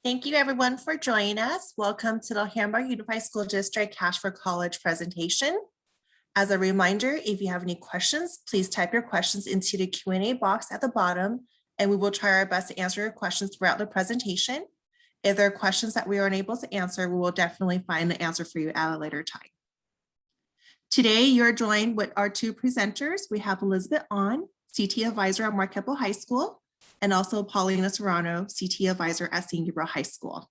Thank you everyone for joining us. Welcome to the Hamburg Unified School District Cash for College presentation. As a reminder, if you have any questions, please type your questions into the Q&A box at the bottom, and we will try our best to answer your questions throughout the presentation. If there are questions that we are unable to answer, we will definitely find the answer for you at a later time. Today, you're joined with our two presenters. We have Elizabeth On, CT Advisor at Mark Keppel High School, and also Paulina Serrano, CT Advisor at St. Gabriel High School.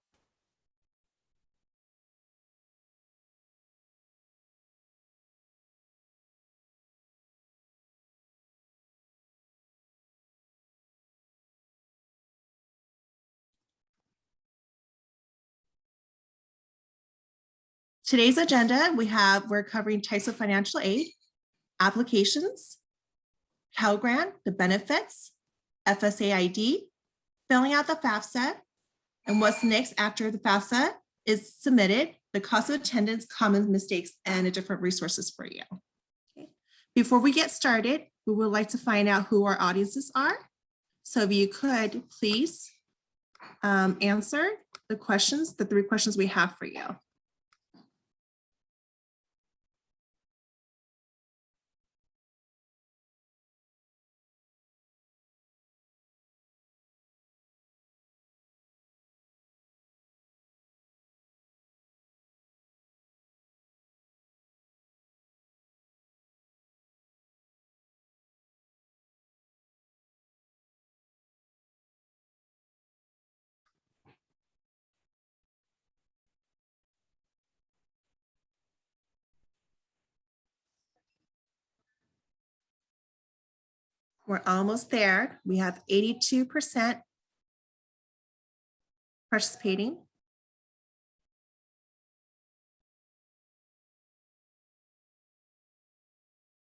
Today's agenda, we're covering types of financial aid, applications, Pell Grant, the benefits, FSA ID, filling out the FAFSA, and what's next after the FAFSA is submitted, the cost of attendance, common mistakes, and the different resources for you. Okay. Before we get started, we would like to find out who our audiences are. So if you could please answer the questions, the 3 questions we have for you. We're almost there. We have 82% participating.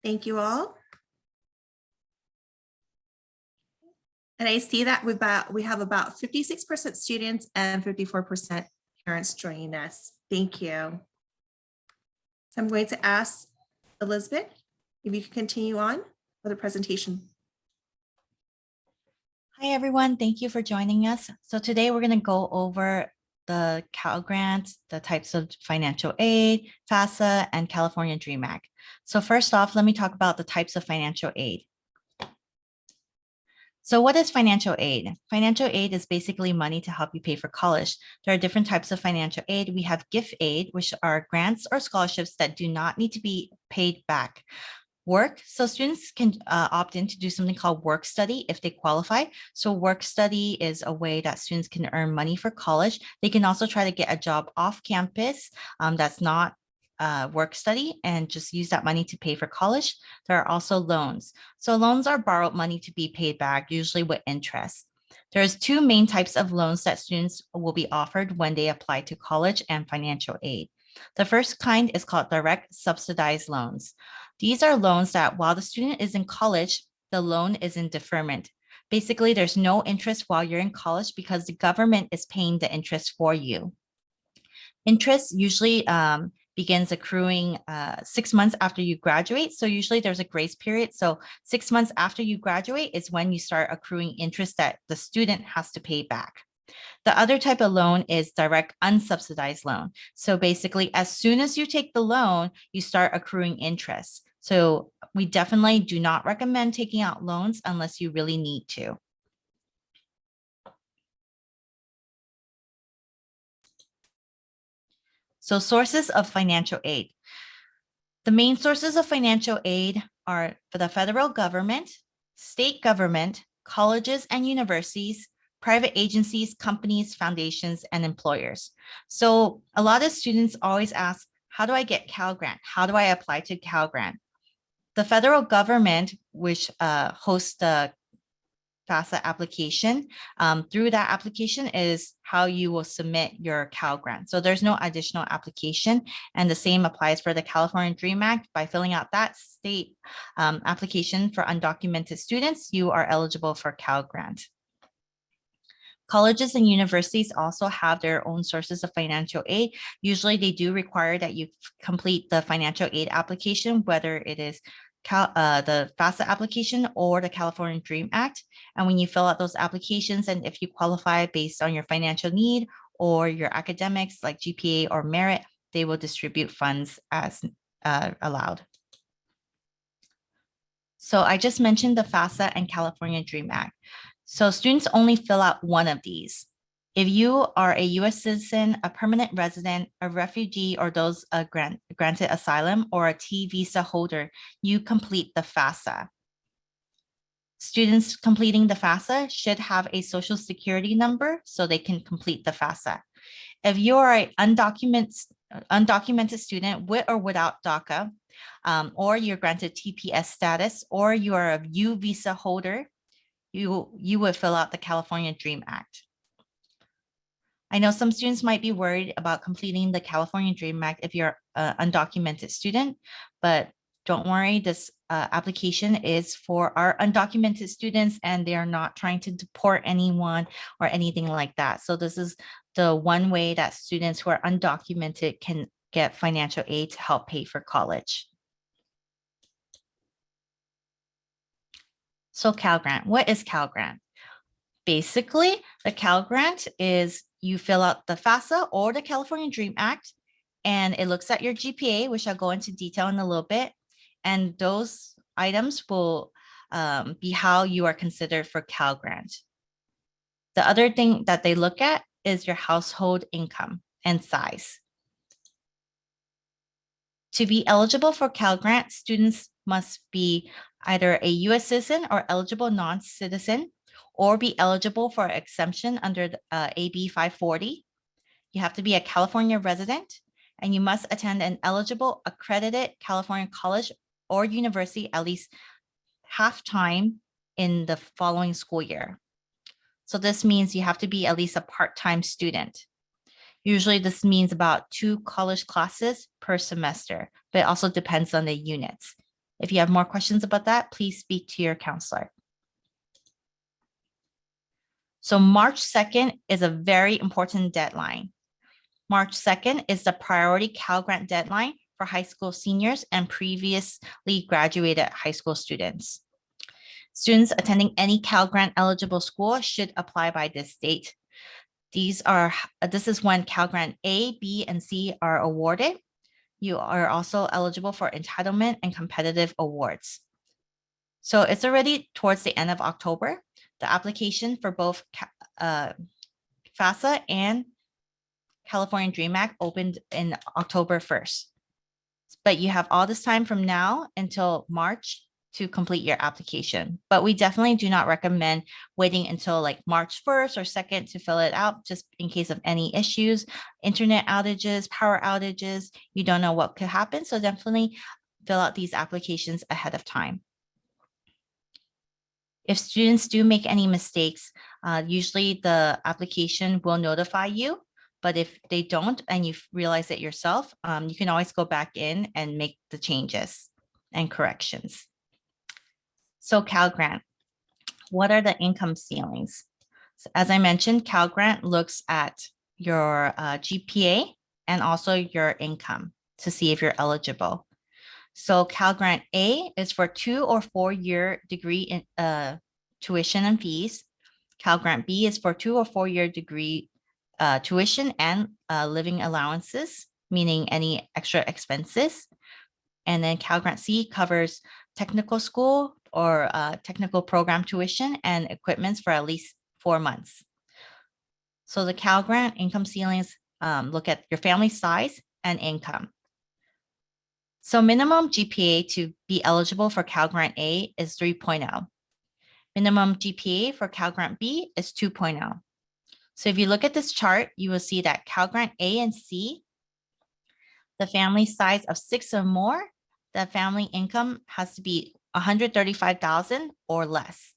Thank you all. And I see that we have about 56% students and 54% parents joining us. Thank you. So I'm going to ask Elizabeth, if you can continue on with the presentation. Hi, everyone. Thank you for joining us. So today we're going to go over the Cal Grant, the types of financial aid, FAFSA, and California Dream Act. So first off, let me talk about the types of financial aid. So what is financial aid? Financial aid is basically money to help you pay for college. There are different types of financial aid. We have gift aid, which are grants or scholarships that do not need to be paid back. Work, so students can opt in to do something called work study if they qualify. So work study is a way that students can earn money for college. They can also try to get a job off campus that's not work study and just use that money to pay for college. There are also loans. So loans are borrowed money to be paid back, usually with interest. There's 2 main types of loans that students will be offered when they apply to college and financial aid. The first kind is called direct subsidized loans. These are loans that while the student is in college, the loan is in deferment. Basically, there's no interest while you're in college because the government is paying the interest for you. Interest usually begins accruing 6 months after you graduate. So usually there's a grace period. So 6 months after you graduate is when you start accruing interest that the student has to pay back. The other type of loan is direct unsubsidized loan. So basically, as soon as you take the loan, you start accruing interest. So we definitely do not recommend taking out loans unless you really need to. So sources of financial aid. The main sources of financial aid are for the federal government, state government, colleges and universities, private agencies, companies, foundations, and employers. So a lot of students always ask, how do I get Cal Grant? How do I apply to Cal Grant? The federal government, which hosts the FAFSA application, through that application is how you will submit your Cal Grant. So there's no additional application, and the same applies for the California Dream Act. By filling out that state application for undocumented students, you are eligible for Cal Grant. Colleges and universities also have their own sources of financial aid. Usually they do require that you complete the financial aid application, whether it is the FAFSA application or the California Dream Act. And when you fill out those applications, and if you qualify based on your financial need or your academics like GPA or merit, they will distribute funds as allowed. So I just mentioned the FAFSA and California DREAM Act. So students only fill out one of these. If you are a US citizen, a permanent resident, a refugee, or those granted asylum, or a T visa holder, you complete the FAFSA. Students completing the FAFSA should have a social security number so they can complete the FAFSA. If you are an undocumented student with or without DACA, or you're granted TPS status, or you are a U visa holder, you would fill out the California DREAM Act. I know some students might be worried about completing the California DREAM Act if you're an undocumented student, but don't worry, this application is for our undocumented students and they are not trying to deport anyone or anything like that. So this is the one way that students who are undocumented can get financial aid to help pay for college. So Cal Grant, what is Cal Grant? Basically, the Cal Grant is you fill out the FAFSA or the California DREAM Act, and it looks at your GPA, which I'll go into detail in a little bit. And those items will be how you are considered for Cal Grant. The other thing that they look at is your household income and size. To be eligible for Cal Grant, students must be either a US citizen or eligible non-citizen, or be eligible for exemption under AB 540. You have to be a California resident, and you must attend an eligible accredited California college or university at least half time in the following school year. So this means you have to be at least a part-time student. Usually this means about 2 college classes per semester, but it also depends on the units. If you have more questions about that, please speak to your counselor. So March 2nd is a very important deadline. March 2nd is the priority Cal Grant deadline for high school seniors and previously graduated high school students. Students attending any Cal Grant eligible school should apply by this date. This is when Cal Grant A, B, and C are awarded. You are also eligible for entitlement and competitive awards. So it's already towards the end of October. The application for both FAFSA and California DREAM Act opened in October 1st. But you have all this time from now until March to complete your application. But we definitely do not recommend waiting until like March 1st or 2nd to fill it out, just in case of any issues, internet outages, power outages, you don't know what could happen. So definitely fill out these applications ahead of time. If students do make any mistakes, usually the application will notify you. But if they don't and you realize it yourself, you can always go back in and make the changes and corrections. So Cal Grant, what are the income ceilings? So as I mentioned, Cal Grant looks at your GPA and also your income to see if you're eligible. So Cal Grant A is for 2 or 4 year degree in tuition and fees. Cal Grant B is for 2 or 4 year degree tuition and living allowances, meaning any extra expenses. And then Cal Grant C covers technical school or technical program tuition and equipments for at least 4 months. So the Cal Grant income ceilings look at your family size and income. So minimum GPA to be eligible for Cal Grant A is 3.0. Minimum GPA for Cal Grant B is 2.0. So if you look at this chart, you will see that Cal Grant A and C, the family size of 6 or more, the family income has to be $135,000 or less.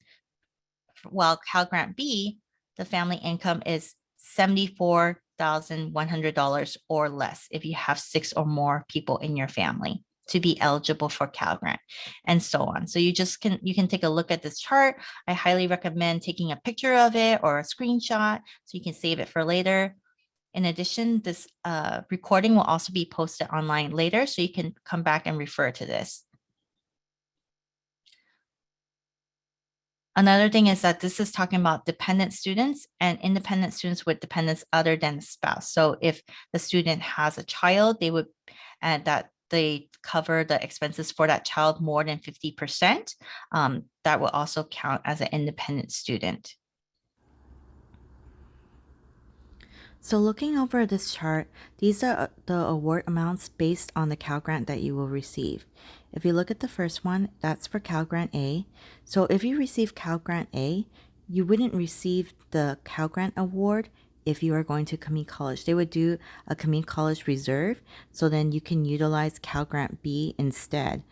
While Cal Grant B, the family income is $74,100 or less if you have 6 or more people in your family to be eligible for Cal Grant, and so on. So you can take a look at this chart. I highly recommend taking a picture of it or a screenshot so you can save it for later. In addition, this recording will also be posted online later, so you can come back and refer to this. Another thing is that this is talking about dependent students and independent students with dependents other than the spouse. So if the student has a child, they would, and that they cover the expenses for that child more than 50%, that will also count as an independent student. So looking over this chart, these are the award amounts based on the Cal Grant that you will receive. If you look at the first one, that's for Cal Grant A. So if you receive Cal Grant A, you wouldn't receive the Cal Grant award if you are going to community college. They would do a community college reserve, so then you can utilize Cal Grant B instead.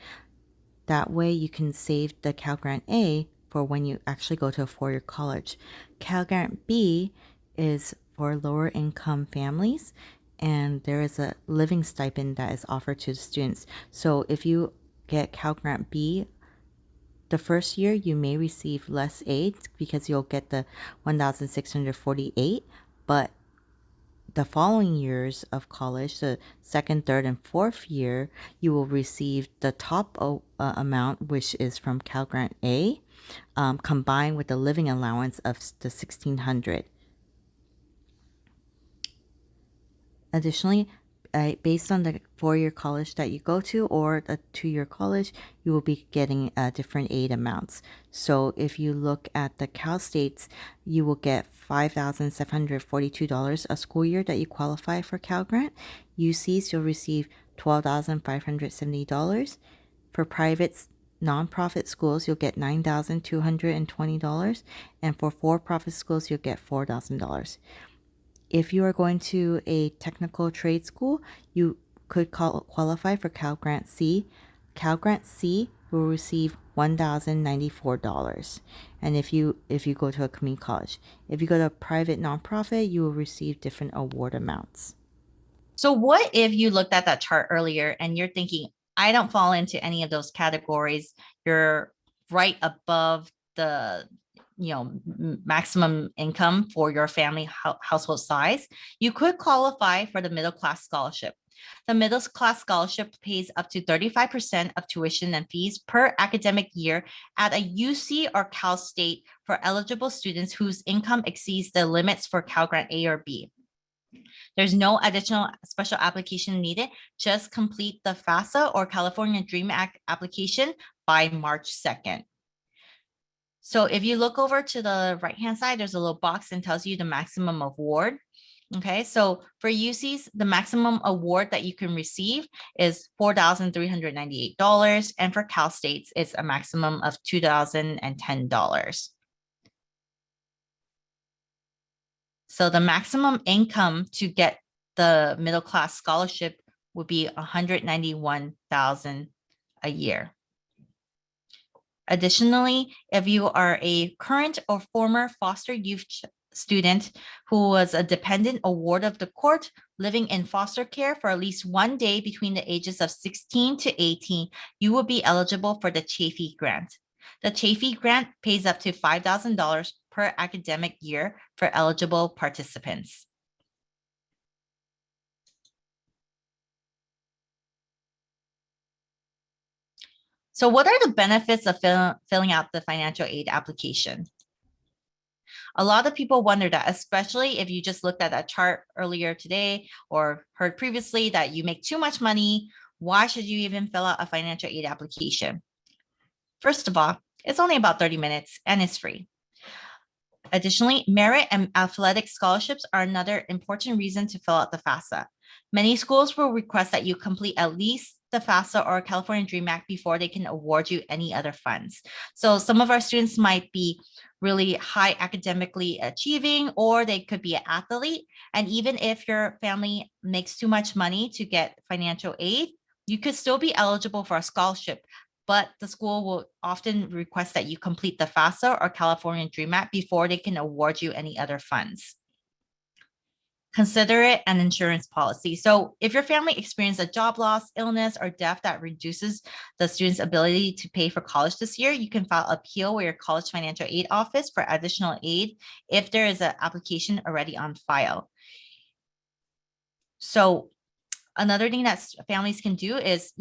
That way you can save the Cal Grant A for when you actually go to a four-year college. Cal Grant B is for lower income families, and there is a living stipend that is offered to the students. So if you get Cal Grant B, the first year you may receive less aid because you'll get the 1,648, but the following years of college, the second, third, and fourth year, you will receive the top amount, which is from Cal Grant A, combined with the living allowance of the 1,600. Additionally, based on the four-year college that you go to or the two-year college, you will be getting different aid amounts. So if you look at the Cal States, you will get $5,742 a school year that you qualify for Cal Grant. UCs, you'll receive $12,570. For private nonprofit schools, you'll get $9,220. And for for-profit schools, you'll get $4,000. If you are going to a technical trade school, you could qualify for Cal Grant C. Cal Grant C will receive $1,094. And if you go to a community college, if you go to a private nonprofit, you will receive different award amounts. So what if you looked at that chart earlier and you're thinking, I don't fall into any of those categories. You're right above the maximum income for your family household size. You could qualify for the middle class scholarship. The middle class scholarship pays up to 35% of tuition and fees per academic year at a UC or Cal State for eligible students whose income exceeds the limits for Cal Grant A or B. There's no additional special application needed. Just complete the FAFSA or California Dream Act application by March 2nd. So if you look over to the right-hand side, there's a little box and tells you the maximum award. Okay, so for UCs, the maximum award that you can receive is $4,398. And for Cal States, it's a maximum of $2,010. So the maximum income to get the middle class scholarship would be $191,000 a year. Additionally, if you are a current or former foster youth student who was a dependent award of the court living in foster care for at least 1 day between the ages of 16 to 18, you will be eligible for the Chafee Grant. The Chafee Grant pays up to $5,000 per academic year for eligible participants. So what are the benefits of filling out the financial aid application? A lot of people wonder that, especially if you just looked at that chart earlier today or heard previously that you make too much money. Why should you even fill out a financial aid application? First of all, it's only about 30 minutes and it's free. Additionally, merit and athletic scholarships are another important reason to fill out the FAFSA. Many schools will request that you complete at least the FAFSA or California Dream Act before they can award you any other funds. So some of our students might be really high academically achieving, or they could be an athlete. And even if your family makes too much money to get financial aid, you could still be eligible for a scholarship, but the school will often request that you complete the FAFSA or California Dream Act before they can award you any other funds. Consider it an insurance policy. So if your family experienced a job loss, illness, or death that reduces the student's ability to pay for college this year, you can file appeal with your college financial aid office for additional aid if there is an application already on file. So another thing that families can do is,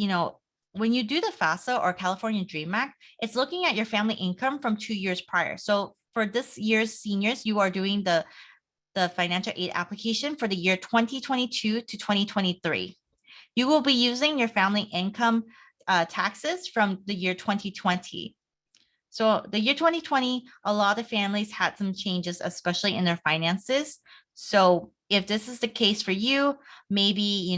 when you do the FAFSA or California Dream Act, it's looking at your family income from 2 years prior. So for this year's seniors, you are doing the financial aid application for the year 2022 to 2023. You will be using your family income taxes from the year 2020. So the year 2020, a lot of families had some changes, especially in their finances. So if this is the case for you, maybe,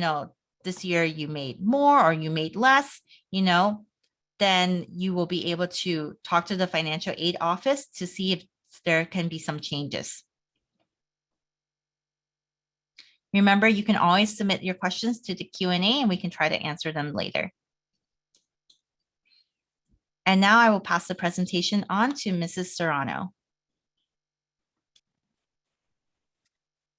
this year you made more or you made less, then you will be able to talk to the financial aid office to see if there can be some changes. Remember, you can always submit your questions to the Q&A and we can try to answer them later. And now I will pass the presentation on to Mrs. Serrano.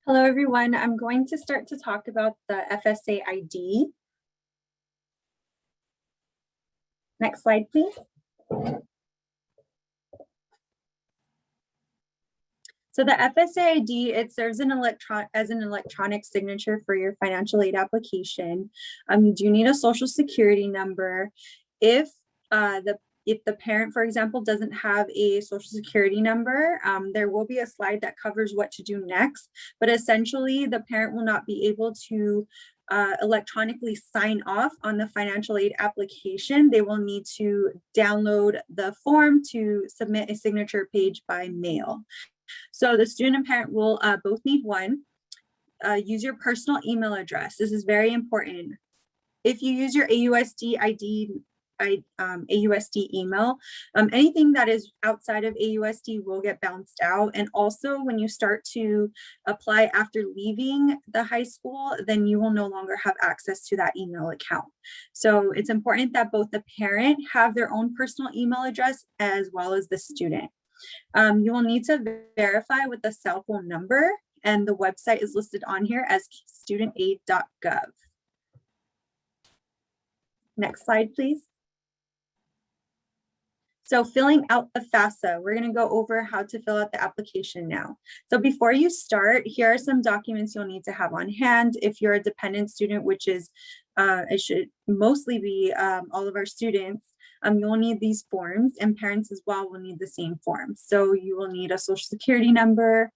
Hello, everyone. I'm going to start to talk about the FSA ID. Next slide, please. So the FSA ID, it serves as an electronic signature for your financial aid application. You do need a social security number. If the parent, for example, doesn't have a social security number, there will be a slide that covers what to do next. But essentially, the parent will not be able to electronically sign off on the financial aid application. They will need to download the form to submit a signature page by mail. So the student and parent will both need one. Use your personal email address. This is very important. If you use your AUSD ID, AUSD email, anything that is outside of AUSD will get bounced out. And also when you start to apply after leaving the high school, then you will no longer have access to that email account. So it's important that both the parent have their own personal email address as well as the student. You will need to verify with the cell phone number, and the website is listed on here as studentaid.gov. Next slide, please. So filling out the FAFSA, we're going to go over how to fill out the application now. So before you start, here are some documents you'll need to have on hand. If you're a dependent student, which is, it should mostly be all of our students, you'll need these forms, and parents as well will need the same forms. So you will need a social security number,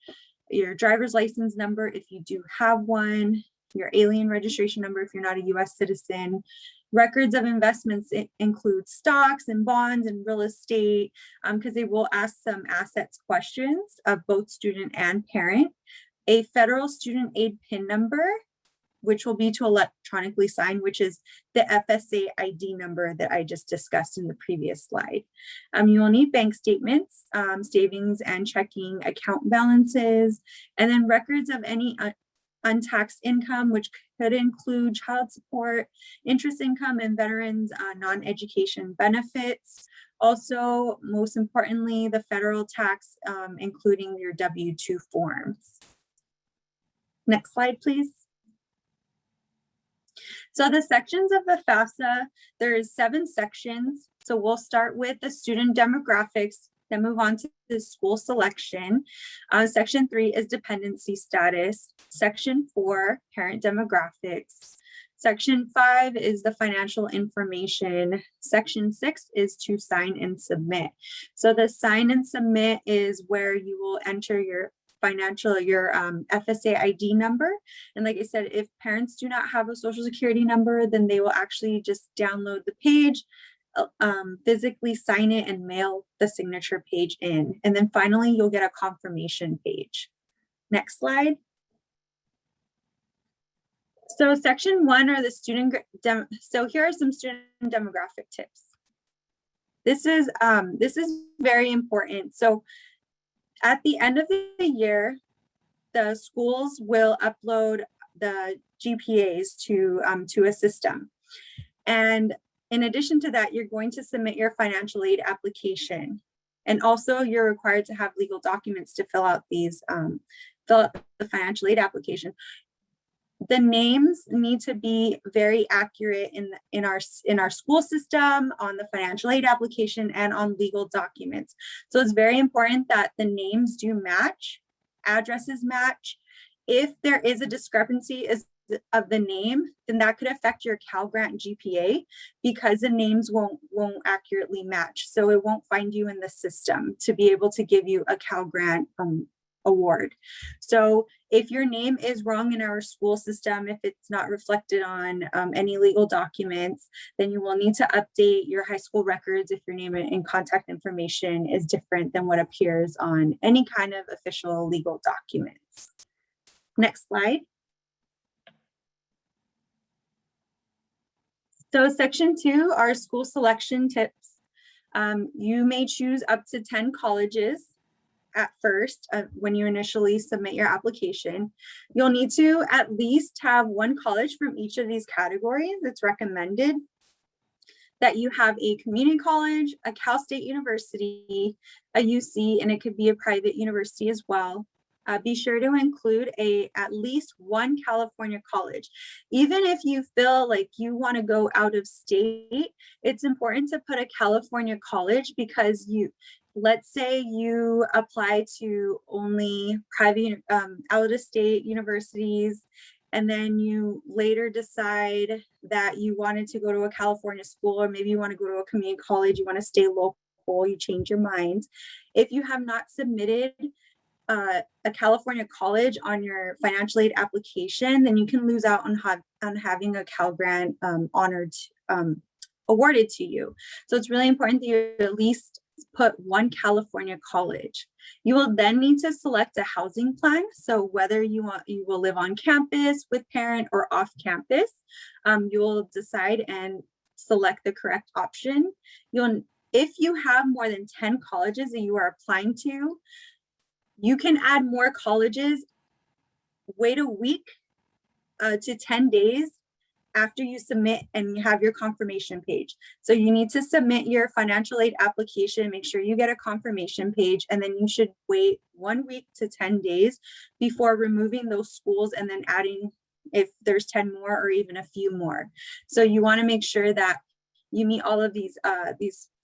your driver's license number if you do have one, your alien registration number if you're not a US citizen. Records of investments include stocks and bonds and real estate, because they will ask some assets questions of both student and parent. A federal student aid PIN number, which will be to electronically sign, which is the FSA ID number that I just discussed in the previous slide. You will need bank statements, savings and checking account balances, and then records of any untaxed income, which could include child support, interest income, and veterans non-education benefits. Also, most importantly, the federal tax, including your W-2 forms. Next slide, please. So the sections of the FAFSA, there's 7 sections. So we'll start with the student demographics, then move on to the school selection. Section 3 is dependency status. Section 4, parent demographics. Section 5 is the financial information. Section 6 is to sign and submit. So the sign and submit is where you will enter your FSA ID number. And like I said, if parents do not have a social security number, then they will actually just download the page, physically sign it, and mail the signature page in. And then finally, you'll get a confirmation page. Next slide. So section 1 are the student, so here are some student demographic tips. This is very important. So at the end of the year, the schools will upload the GPAs to a system. And in addition to that, you're going to submit your financial aid application. And also you're required to have legal documents to fill out these, fill out the financial aid application. The names need to be very accurate in our school system, on the financial aid application, and on legal documents. So it's very important that the names do match, addresses match. If there is a discrepancy, of the name, then that could affect your Cal Grant GPA because the names won't accurately match. So it won't find you in the system to be able to give you a Cal Grant award. So if your name is wrong in our school system, if it's not reflected on any legal documents, then you will need to update your high school records if your name and contact information is different than what appears on any kind of official legal documents. Next slide. So section 2 are school selection tips. You may choose up to 10 colleges at first when you initially submit your application. You'll need to at least have one college from each of these categories. It's recommended that you have a community college, a Cal State University, a UC, and it could be a private university as well. Be sure to include at least one California college. Even if you feel like you want to go out of state, it's important to put a California college because let's say you apply to only private out of state universities, and then you later decide that you wanted to go to a California school, or maybe you want to go to a community college, you want to stay local, you change your mind. If you have not submitted a California college on your financial aid application, then you can lose out on having a Cal Grant awarded to you. So it's really important that you at least put one California college. You will then need to select a housing plan. So whether you will live on campus with parent or off campus, you will decide and select the correct option. If you have more than 10 colleges that you are applying to, you can add more colleges, wait a week to 10 days after you submit and you have your confirmation page. So you need to submit your financial aid application, make sure you get a confirmation page, and then you should wait 1 week to 10 days before removing those schools and then adding if there's 10 more or even a few more. So you want to make sure that you meet all of these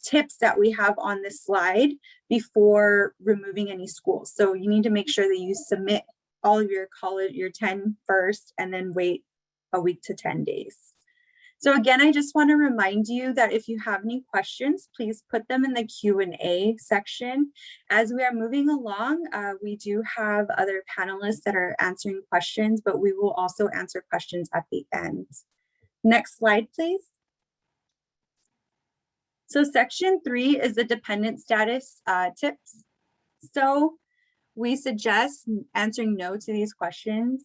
tips that we have on this slide before removing any schools. So you need to make sure that you submit all of your 10 first, and then wait a week to 10 days. So again, I just want to remind you that if you have any questions, please put them in the Q&A section. As we are moving along, we do have other panelists that are answering questions, but we will also answer questions at the end. Next slide, please. So section 3 is the dependent status tips. So we suggest answering no to these questions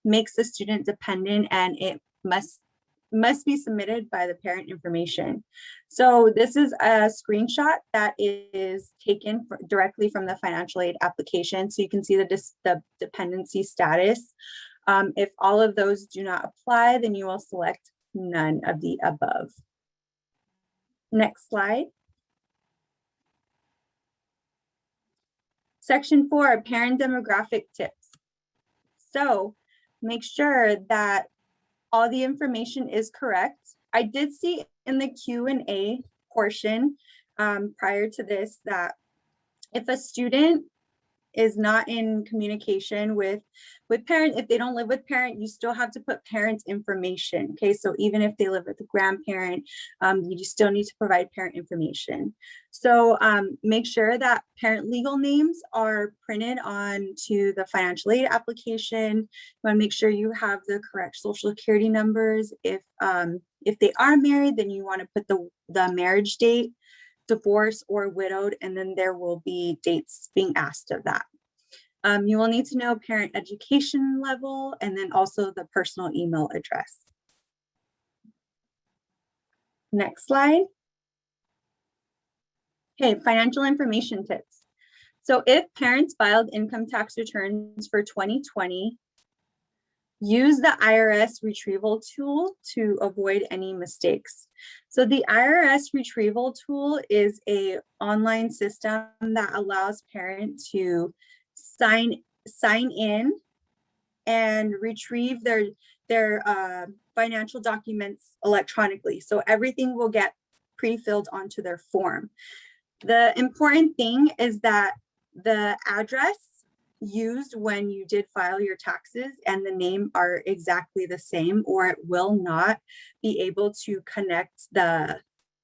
makes the student dependent, and it must be submitted by the parent information. So this is a screenshot that is taken directly from the financial aid application. So you can see the dependency status. If all of those do not apply, then you will select none of the above. Next slide. Section 4, parent demographic tips. So make sure that all the information is correct. I did see in the Q&A portion prior to this that if a student is not in communication with parent, if they don't live with parent, you still have to put parents information. Okay, so even if they live with a grandparent, you still need to provide parent information. So make sure that parent legal names are printed onto the financial aid application. You want to make sure you have the correct social security numbers. If they are married, then you want to put the marriage date, divorce, or widowed, and then there will be dates being asked of that. You will need to know parent education level and then also the personal email address. Next slide. Okay, financial information tips. So if parents filed income tax returns for 2020, use the IRS retrieval tool to avoid any mistakes. So the IRS retrieval tool is an online system that allows parents to sign in and retrieve their financial documents electronically. So everything will get pre-filled onto their form. The important thing is that the address used when you did file your taxes and the name are exactly the same, or it will not be able to connect the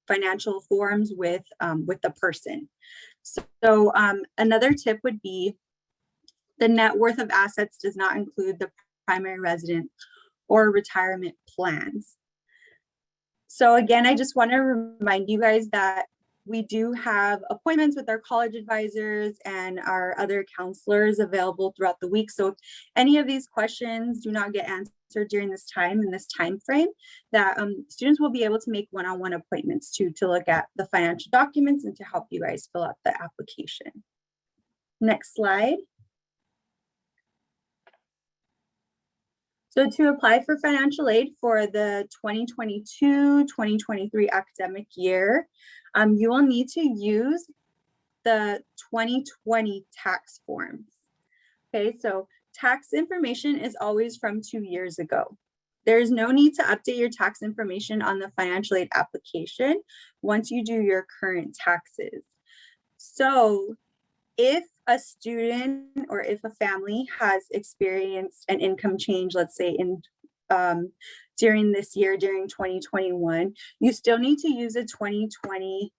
financial forms with the person. So another tip would be the net worth of assets does not include the primary residence or retirement plans. So again, I just want to remind you guys that we do have appointments with our college advisors and our other counselors available throughout the week. So if any of these questions do not get answered during this time, in this time frame, that students will be able to make one-on-one appointments to look at the financial documents and to help you guys fill out the application. Next slide. So to apply for financial aid for the 2022-2023 academic year, you will need to use the 2020 tax forms. Okay, so tax information is always from 2 years ago. There's no need to update your tax information on the financial aid application once you do your current taxes. So if a student or if a family has experienced an income change, let's say in during this year, during 2021, you still need to use a 2020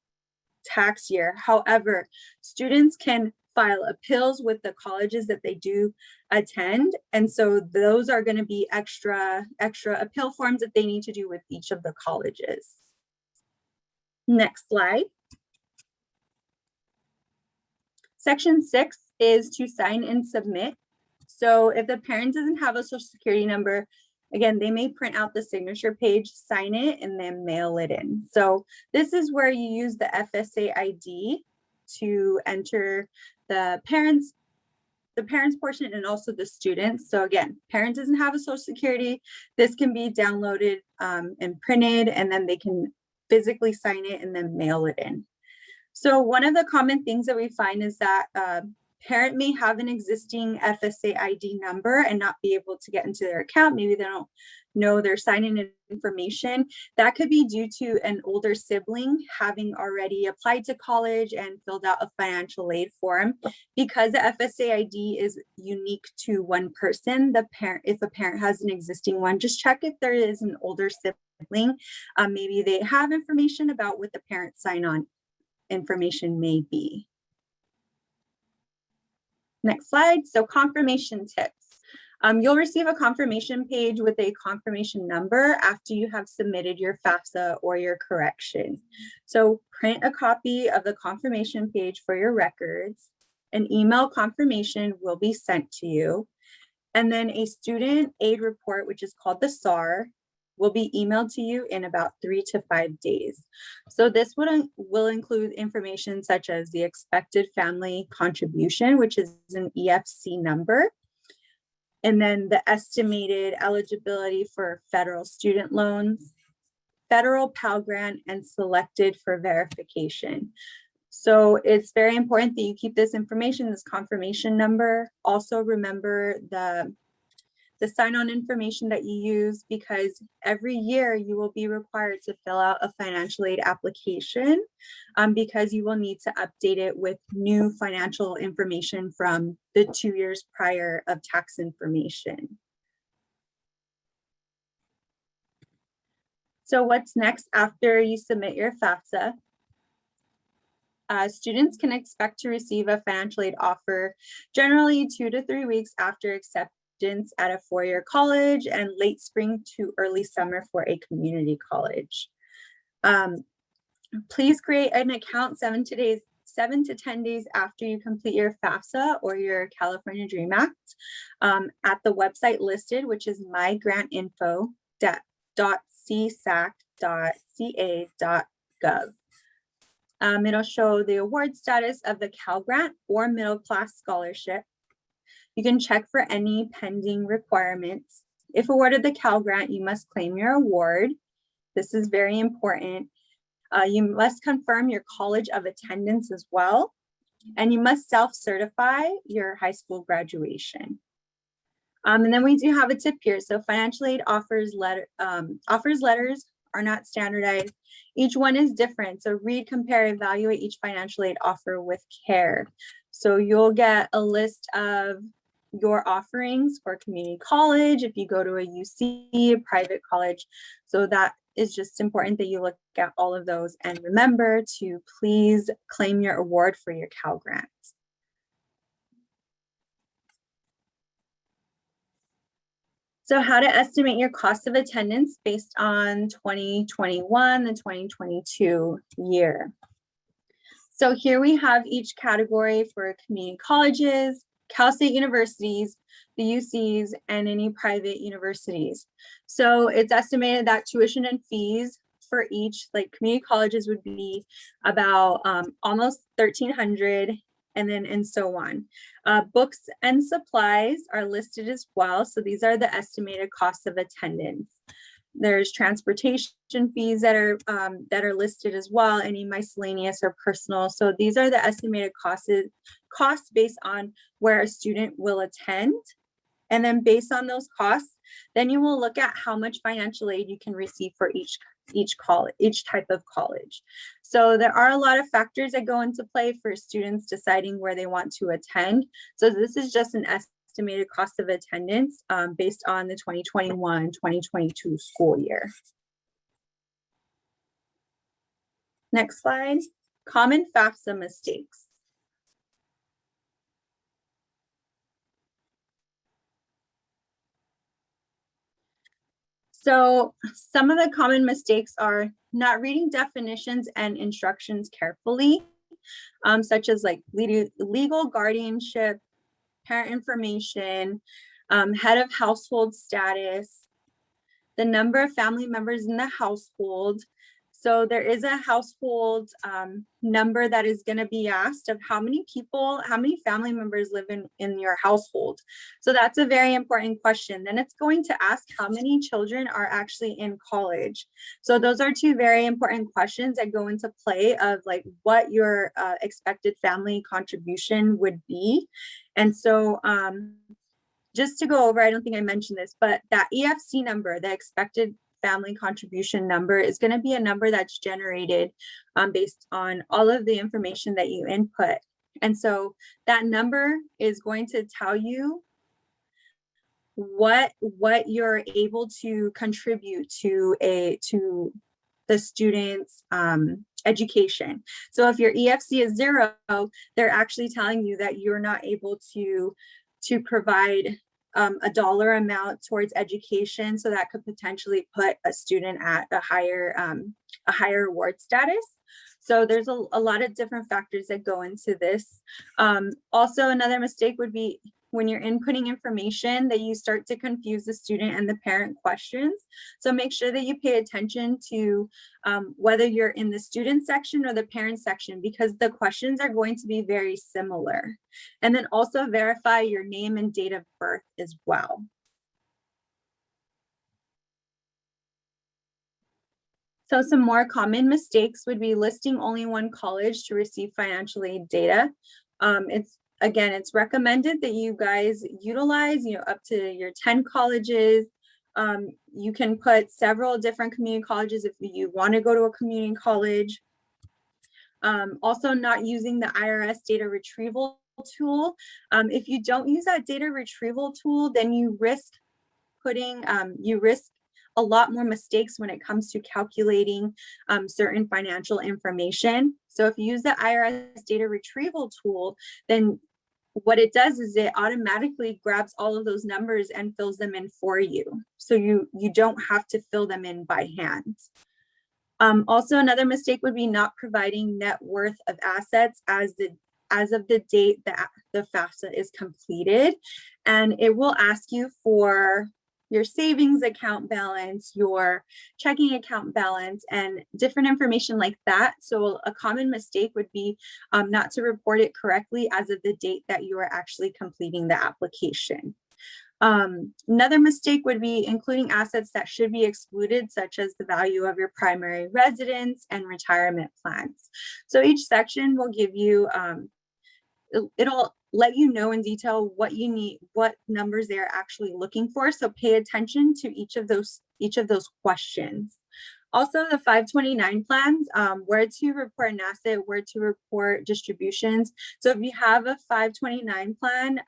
tax year. However, students can file appeals with the colleges that they do attend. And so those are going to be extra appeal forms that they need to do with each of the colleges. Next slide. Section 6 is to sign and submit. So if the parent doesn't have a social security number, again, they may print out the signature page, sign it, and then mail it in. So this is where you use the FSA ID to enter the parents portion and also the students. So again, parent doesn't have a social security. This can be downloaded and printed, and then they can physically sign it and then mail it in. So one of the common things that we find is that parent may have an existing FSA ID number and not be able to get into their account. Maybe they don't know their sign-in information. That could be due to an older sibling having already applied to college and filled out a financial aid form. Because the FSA ID is unique to one person, the parent, if a parent has an existing one, just check if there is an older sibling. Maybe they have information about what the parent sign-on information may be. Next slide. So confirmation tips. You'll receive a confirmation page with a confirmation number after you have submitted your FAFSA or your correction. So print a copy of the confirmation page for your records. An email confirmation will be sent to you. And then a student aid report, which is called the SAR, will be emailed to you in about 3 to 5 days. So this will include information such as the expected family contribution, which is an EFC number, and then the estimated eligibility for federal student loans, federal Pell Grant, and selected for verification. So it's very important that you keep this information, this confirmation number. Also remember the sign-on information that you use, because every year you will be required to fill out a financial aid application because you will need to update it with new financial information from the 2 years prior of tax information. So what's next after you submit your FAFSA? Students can expect to receive a financial aid offer generally 2 to 3 weeks after acceptance at a four-year college and late spring to early summer for a community college. Please create an account 7 to 10 days after you complete your FAFSA or your California Dream Act at the website listed, which is mygrantinfo.csac.ca.gov. It'll show the award status of the Cal Grant or middle class scholarship. You can check for any pending requirements. If awarded the Cal Grant, you must claim your award. This is very important. You must confirm your college of attendance as well. And you must self-certify your high school graduation. And then we do have a tip here. So financial aid offers letters are not standardized. Each one is different. So read, compare, evaluate each financial aid offer with care. So you'll get a list of your offerings for community college, if you go to a UC, a private college. So that is just important that you look at all of those, and remember to please claim your award for your Cal Grant. So how to estimate your cost of attendance based on 2021 and 2022 year. So here we have each category for community colleges, Cal State universities, the UCs, and any private universities. So it's estimated that tuition and fees for each, like community colleges, would be about almost $1,300, and so on. Books and supplies are listed as well. So these are the estimated costs of attendance. There's transportation fees that are listed as well, any miscellaneous or personal. So these are the estimated costs based on where a student will attend. And then based on those costs, then you will look at how much financial aid you can receive for each type of college. So there are a lot of factors that go into play for students deciding where they want to attend. So this is just an estimated cost of attendance based on the 2021-2022 school year. Next slide. Common FAFSA mistakes. So some of the common mistakes are not reading definitions and instructions carefully, such as like legal guardianship, parent information, head of household status, the number of family members in the household. So there is a household number that is going to be asked of how many family members live in your household. So that's a very important question. Then it's going to ask how many children are actually in college. So those are two very important questions that go into play of like what your expected family contribution would be. And so just to go over, I don't think I mentioned this, but that EFC number, the expected family contribution number, is going to be a number that's generated based on all of the information that you input. And so that number is going to tell you what you're able to contribute to the student's education. So if your EFC is 0, they're actually telling you that you're not able to provide a dollar amount towards education. So that could potentially put a student at a higher award status. So there's a lot of different factors that go into this. Also, another mistake would be when you're inputting information that you start to confuse the student and the parent questions. So make sure that you pay attention to whether you're in the student section or the parent section, because the questions are going to be very similar. And then also verify your name and date of birth as well. So some more common mistakes would be listing only one college to receive financial aid data. It's recommended that you guys utilize, up to your 10 colleges. You can put several different community colleges if you want to go to a community college. Also not using the IRS data retrieval tool. If you don't use that data retrieval tool, then you risk a lot more mistakes when it comes to calculating certain financial information. So if you use the IRS data retrieval tool, then what it does is it automatically grabs all of those numbers and fills them in for you. So you don't have to fill them in by hand. Also, another mistake would be not providing net worth of assets as of the date that the FAFSA is completed. And it will ask you for your savings account balance, your checking account balance, and different information like that. So a common mistake would be not to report it correctly as of the date that you are actually completing the application. Another mistake would be including assets that should be excluded, such as the value of your primary residence and retirement plans. So each section will give you, it'll let you know in detail what you need, what numbers they're actually looking for. So pay attention to each of those questions. Also, the 529 plans, where to report an asset, where to report distributions. So if you have a 529 plan,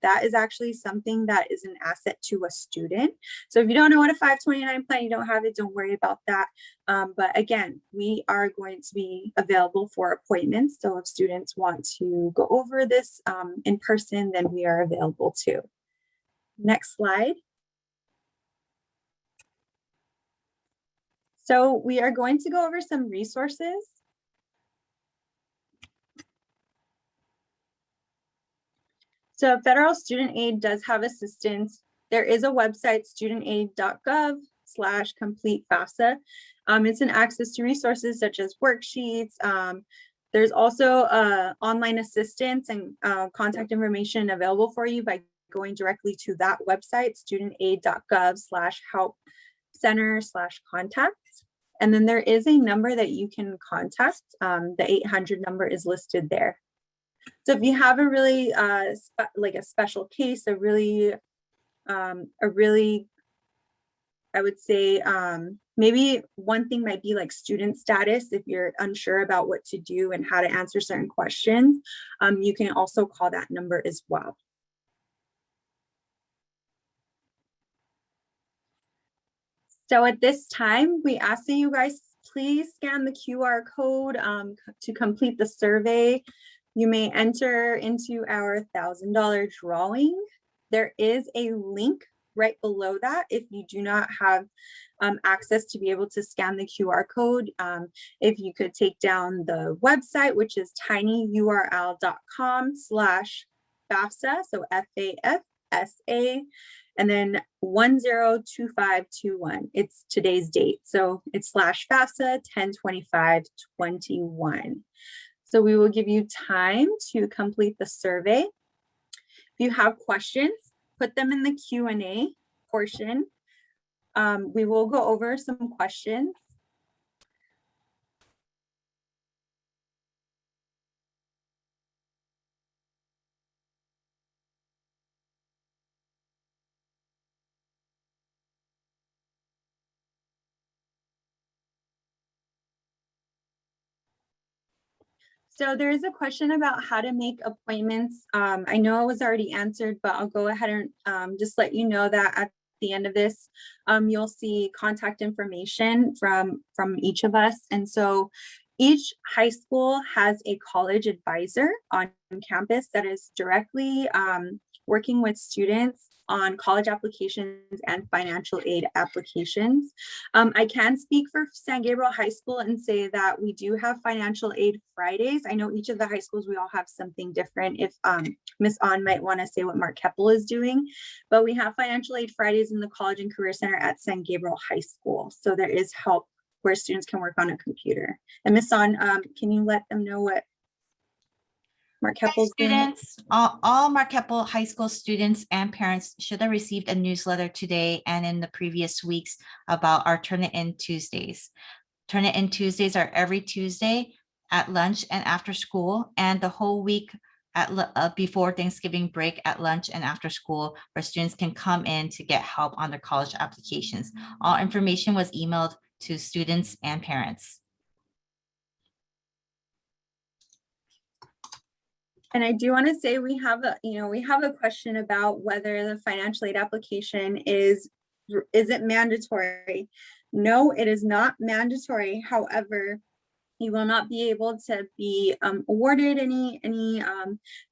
that is actually something that is an asset to a student. So if you don't know what a 529 plan, you don't have it, don't worry about that. But again, we are going to be available for appointments. So if students want to go over this in person, then we are available too. Next slide. So we are going to go over some resources. So federal student aid does have assistance. There is a website, studentaid.gov/complete FAFSA. It's an access to resources such as worksheets. There's also online assistance and contact information available for you by going directly to that website, studentaid.gov/help center/contact. And then there is a number that you can contact. The 800 number is listed there. So if you have a really like a special case, I would say maybe one thing might be like student status. If you're unsure about what to do and how to answer certain questions, you can also call that number as well. So at this time, we ask that you guys please scan the QR code to complete the survey. You may enter into our $1,000 drawing. There is a link right below that if you do not have access to be able to scan the QR code. If you could take down the website, which is tinyurl.com/FAFSA, so FAFSA, and then 102521. It's today's date. So it's /FAFSA 10/25/21. So we will give you time to complete the survey. If you have questions, put them in the Q&A portion. We will go over some questions. So there is a question about how to make appointments. I know it was already answered, but I'll go ahead and just let you know that at the end of this, you'll see contact information from each of us. And so each high school has a college advisor on campus that is directly working with students on college applications and financial aid applications. I can speak for San Gabriel High School and say that we do have financial aid Fridays. I know each of the high schools, we all have something different. If Ms. On might want to say what Mark Keppel is doing, but we have financial aid Fridays in the College and Career Center at San Gabriel High School. So there is help where students can work on a computer. And Ms. On, can you let them know what Mark Keppel's doing? Students, all Mark Keppel High School students and parents should have received a newsletter today and in the previous weeks about our Turn It In Tuesdays. Turn It In Tuesdays are every Tuesday at lunch and after school, and the whole week at before Thanksgiving break at lunch and after school, where students can come in to get help on their college applications. All information was emailed to students and parents. And I do want to say we have a question about whether the financial aid application is it mandatory? No, it is not mandatory. However, you will not be able to be awarded any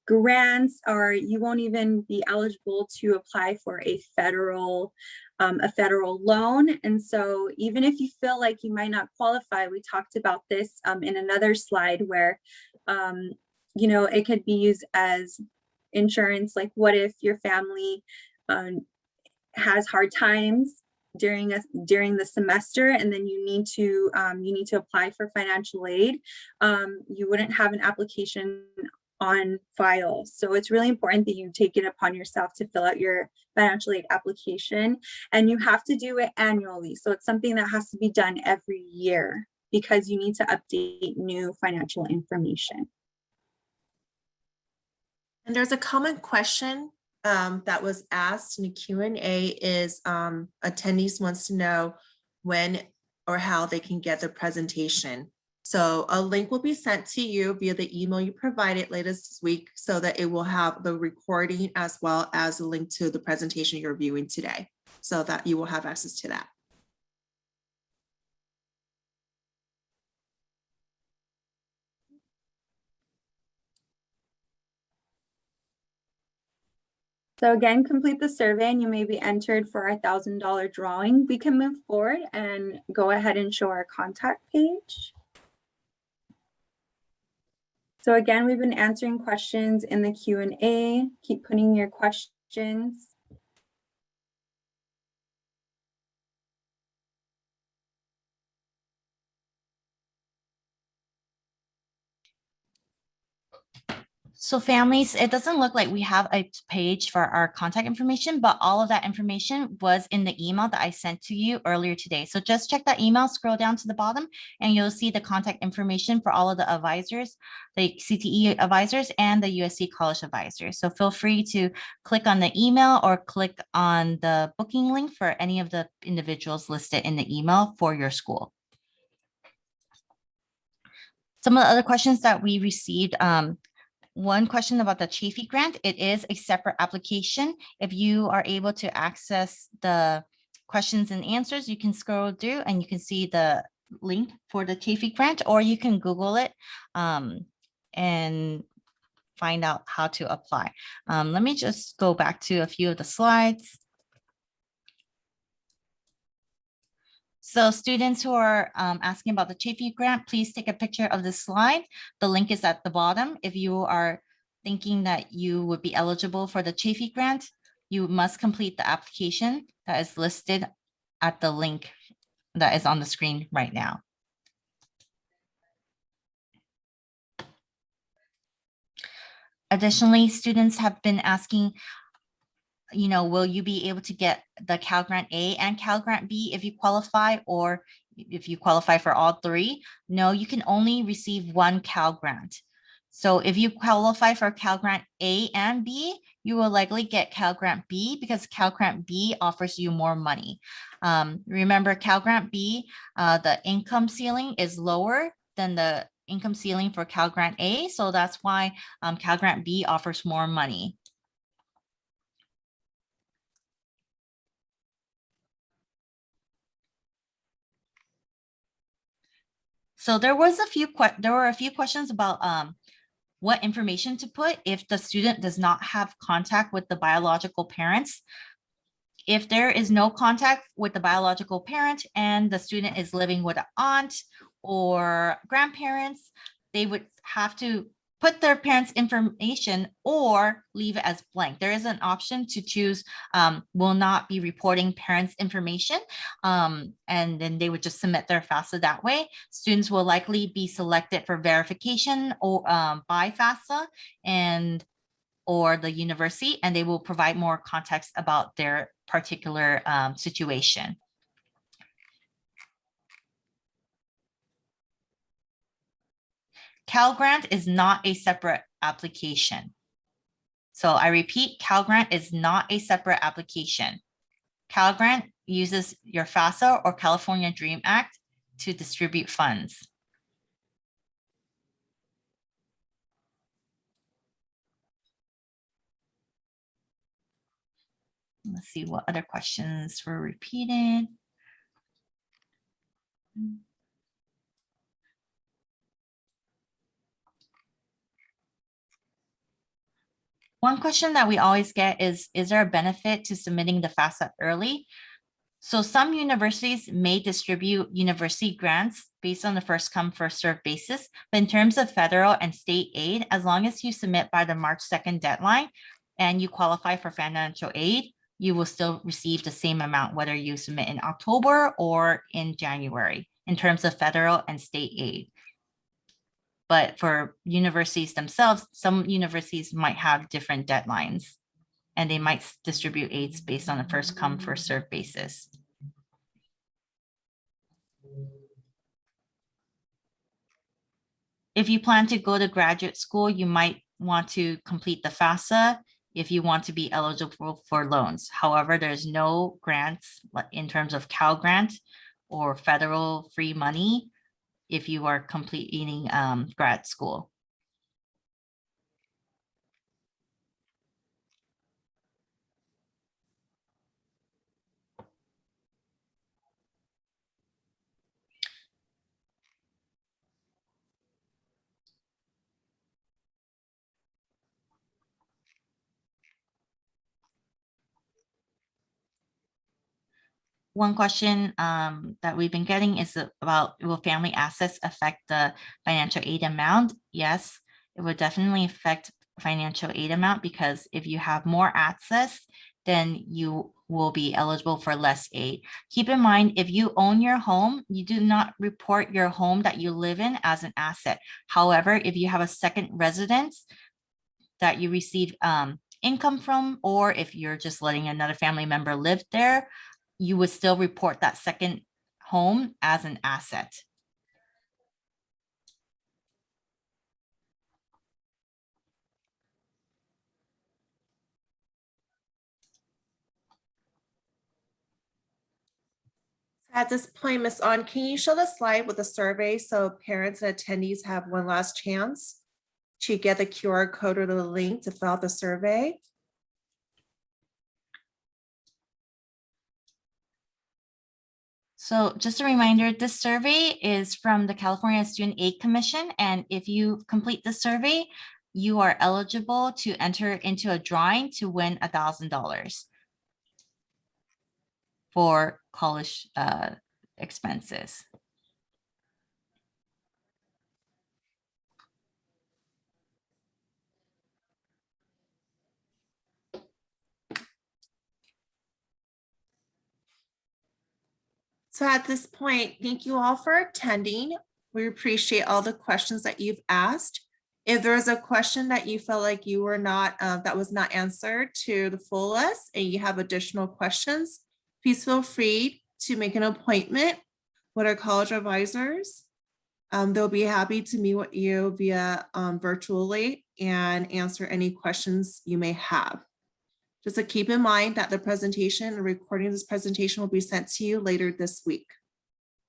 grants, or you won't even be eligible to apply for a federal loan. And so even if you feel like you might not qualify, we talked about this in another slide where it could be used as insurance. Like, what if your family has hard times during the semester, and then you need to apply for financial aid? You wouldn't have an application on file. So it's really important that you take it upon yourself to fill out your financial aid application, and you have to do it annually. So it's something that has to be done every year because you need to update new financial information. And there's a common question that was asked in the Q&A is attendees wants to know when or how they can get the presentation. So a link will be sent to you via the email you provided later this week so that it will have the recording as well as a link to the presentation you're viewing today so that you will have access to that. So again, complete the survey and you may be entered for our $1,000 drawing. We can move forward and go ahead and show our contact page. So again, we've been answering questions in the Q&A. Keep putting your questions. So families, it doesn't look like we have a page for our contact information, but all of that information was in the email that I sent to you earlier today. So just check that email, scroll down to the bottom, and you'll see the contact information for all of the advisors, the CTE advisors and the USC College advisors. So feel free to click on the email or click on the booking link for any of the individuals listed in the email for your school. Some of the other questions that we received, one question about the Chafee grant, it is a separate application. If you are able to access the questions and answers, you can scroll through and you can see the link for the Chafee grant, or you can Google it and find out how to apply. Let me just go back to a few of the slides. So students who are asking about the Chafee grant, please take a picture of this slide. The link is at the bottom. If you are thinking that you would be eligible for the Chafee grant, you must complete the application that is listed at the link that is on the screen right now. Additionally, students have been asking, will you be able to get the Cal Grant A and Cal Grant B if you qualify, or if you qualify for all three? No, you can only receive one Cal Grant. So if you qualify for Cal Grant A and B, you will likely get Cal Grant B because Cal Grant B offers you more money. Remember, Cal Grant B, the income ceiling is lower than the income ceiling for Cal Grant A. So that's why Cal Grant B offers more money. So there were a few questions about what information to put if the student does not have contact with the biological parents. If there is no contact with the biological parent and the student is living with an aunt or grandparents, they would have to put their parents' information or leave it as blank. There is an option to choose will not be reporting parents' information, and then they would just submit their FAFSA that way. Students will likely be selected for verification or by FAFSA or the university, and they will provide more context about their particular situation. Cal Grant is not a separate application. So I repeat, Cal Grant is not a separate application. Cal Grant uses your FAFSA or California Dream Act to distribute funds. Let's see what other questions were repeated. One question that we always get is there a benefit to submitting the FAFSA early? So some universities may distribute university grants based on the first come, first served basis. But in terms of federal and state aid, as long as you submit by the March 2nd deadline and you qualify for financial aid, you will still receive the same amount, whether you submit in October or in January, in terms of federal and state aid. But for universities themselves, some universities might have different deadlines, and they might distribute aids based on a first come, first served basis. If you plan to go to graduate school, you might want to complete the FAFSA if you want to be eligible for loans. However, there's no grants in terms of Cal Grant or federal free money if you are completing grad school. One question that we've been getting is about, will family assets affect the financial aid amount? Yes, it would definitely affect financial aid amount, because if you have more assets, then you will be eligible for less aid. Keep in mind, if you own your home, you do not report your home that you live in as an asset. However, if you have a second residence that you receive income from, or if you're just letting another family member live there, you would still report that second home as an asset. At this point, Ms. On, can you show the slide with the survey so parents and attendees have one last chance to get the QR code or the link to fill out the survey? So just a reminder, this survey is from the California Student Aid Commission, and if you complete the survey, you are eligible to enter into a drawing to win $1,000 for college expenses. So at this point, thank you all for attending. We appreciate all the questions that you've asked. If there's a question that you felt like you were not, that was not answered to the fullest, and you have additional questions, please feel free to make an appointment with our college advisors. They'll be happy to meet with you via virtually and answer any questions you may have. Just to keep in mind that the presentation and recording of this presentation will be sent to you later this week.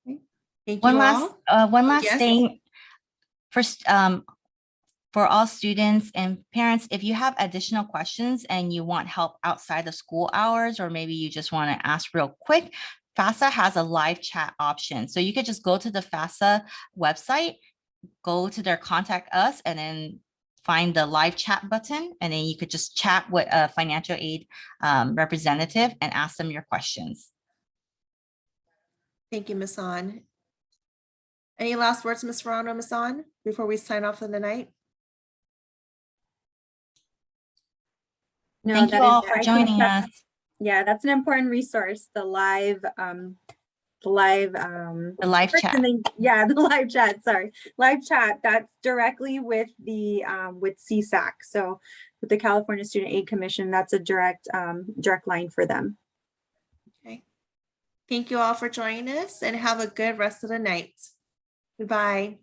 Okay. Thank you all. One last Yes. thing. First, for all students and parents, if you have additional questions and you want help outside the school hours, or maybe you just want to ask real quick, FAFSA has a live chat option. So you could just go to the FAFSA website, go to their contact us, and then find the live chat button. And then you could just chat with a financial aid representative and ask them your questions. Thank you, Ms. On. Any last words, Ms. Serrano, Ms. On, before we sign off for the night? No, Thank you that is all it. for I think joining that- us. Yeah, that's an important resource, the live The live chat. and then, yeah, the live chat, sorry. Live chat, that's directly with the with CSAC. So with the California Student Aid Commission, that's a direct line for them. Okay. Thank you all for joining us, and have a good rest of the night. Goodbye.